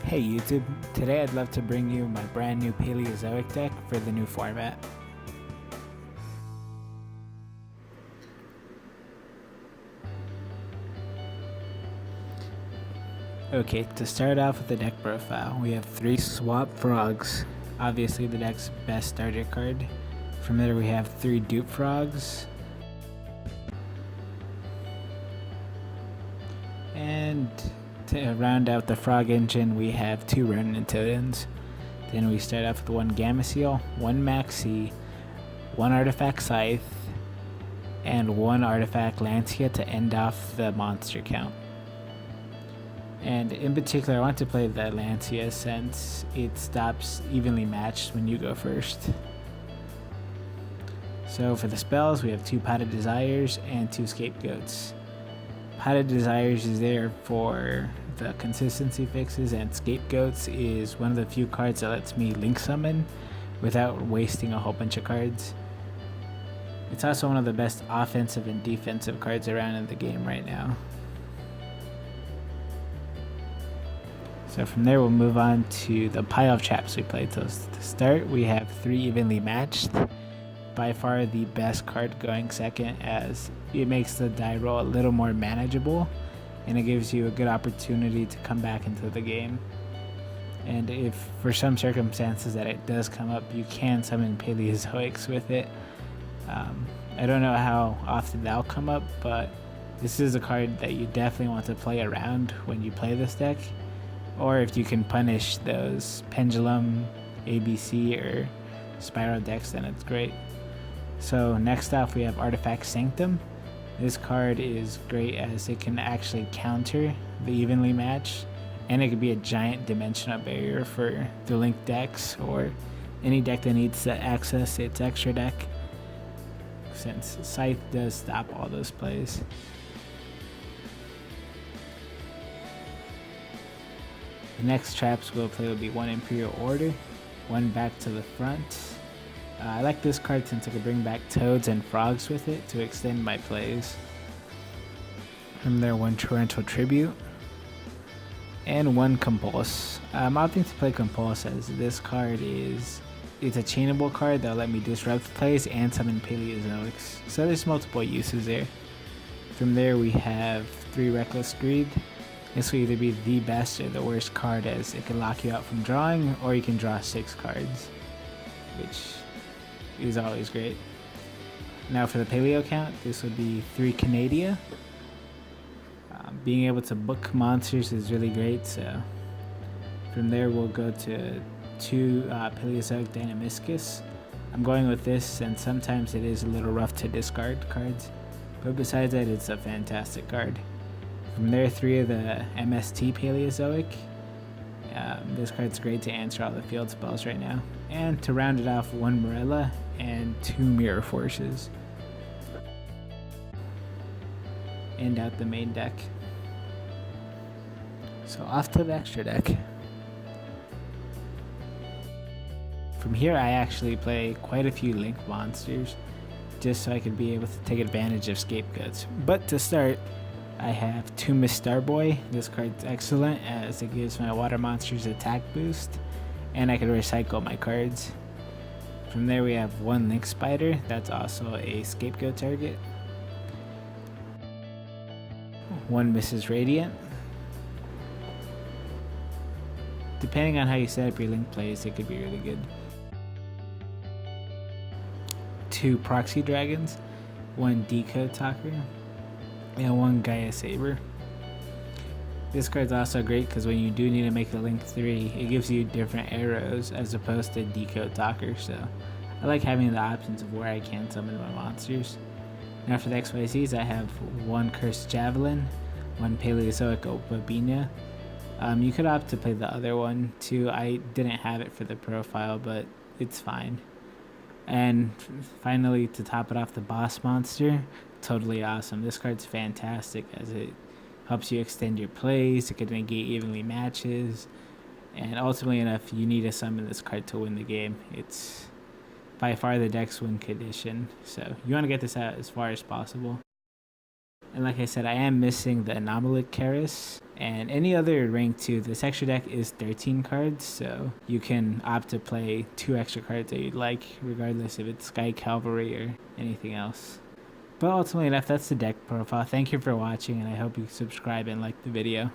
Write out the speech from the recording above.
Hey YouTube, today I'd love to bring you my brand new Paleozoic deck for the new format. Okay, to start off with the deck profile, we have 3 Swap Frogs, obviously the deck's best starter card. From there we have 3 Dupe Frogs, and to round out the Frog engine we have 2 Ronin Totems. Then we start off with 1 Gamma Seal, 1 Maxi, 1 Artifact Scythe, and 1 Artifact Lancia to end off the monster count. And in particular, I want to play the Lancia since it stops evenly matched when you go first. So for the spells, we have 2 Potted Desires and 2 Scapegoats. Potted Desires is there for the consistency fixes, and Scapegoats is one of the few cards that lets me link summon without wasting a whole bunch of cards. It's also one of the best offensive and defensive cards around in the game right now. So from there we'll move on to the pile of traps we played. So to start we have 3 Evenly Matched. By far the best card going second, as it makes the die roll a little more manageable and it gives you a good opportunity to come back into the game. And if for some circumstances that it does come up, you can summon Paleozoics with it. I don't know how often that'll come up, but this is a card that you definitely want to play around when you play this deck. Or if you can punish those Pendulum, ABC, or Spiral decks, then it's great. So next off we have Artifact Sanctum. This card is great as it can actually counter the Evenly Match, and it could be a giant dimensional barrier for the Link decks or any deck that needs to access its extra deck, since Scythe does stop all those plays. The next traps we'll play will be 1 Imperial Order, 1 Back to the Front. I like this card since I can bring back Toads and Frogs with it to extend my plays. From there, 1 Torrential Tribute, and 1 Compulse. I'm opting to play Compulse as this card it's a chainable card that'll let me disrupt plays and summon Paleozoics. So there's multiple uses there. From there we have 3 Reckless Greed. This will either be the best or the worst card, as it can lock you out from drawing, or you can draw 6 cards, which is always great. Now for the Paleo count, this would be 3 Canadia. Being able to book monsters is really great, so from there we'll go to 2 Paleozoic Dynamiscus. I'm going with this, and sometimes it is a little rough to discard cards, but besides that it's a fantastic card. From there, 3 of the MST Paleozoic. This card's great to answer all the field spells right now. And to round it off, 1 Morella and 2 Mirror Forces. End out the main deck. So off to the extra deck. From here I actually play quite a few Link monsters, just so I could be able to take advantage of Scapegoats. But to start, I have 2 Miss Starboy. This card's excellent as it gives my water monsters attack boost, and I can recycle my cards. From there we have 1 Link Spider, that's also a Scapegoat target. 1 Mrs. Radiant. Depending on how you set up your Link plays, it could be really good. 2 Proxy Dragons, 1 Decode Talker, and 1 Gaia Saber. This card's also great because when you do need to make a Link 3, it gives you different arrows as opposed to Decode Talker, so I like having the options of where I can summon my monsters. Now for the XYZs, I have 1 Cursed Javelin, 1 Paleozoic Opabina. You could opt to play the other one too. I didn't have it for the profile, but it's fine. And finally, to top it off, the boss monster, totally awesome. This card's fantastic as it helps you extend your plays, it can negate evenly matches, and ultimately enough, you need to summon this card to win the game. It's by far the deck's win condition, so you want to get this out as far as possible. And like I said, I am missing the Anomalic Karis, And any other rank 2, this extra deck is 13 cards, so you can opt to play 2 extra cards that you'd like, regardless if it's Sky Cavalry or anything else. But ultimately enough, that's the deck profile. Thank you for watching, and I hope you subscribe and like the video.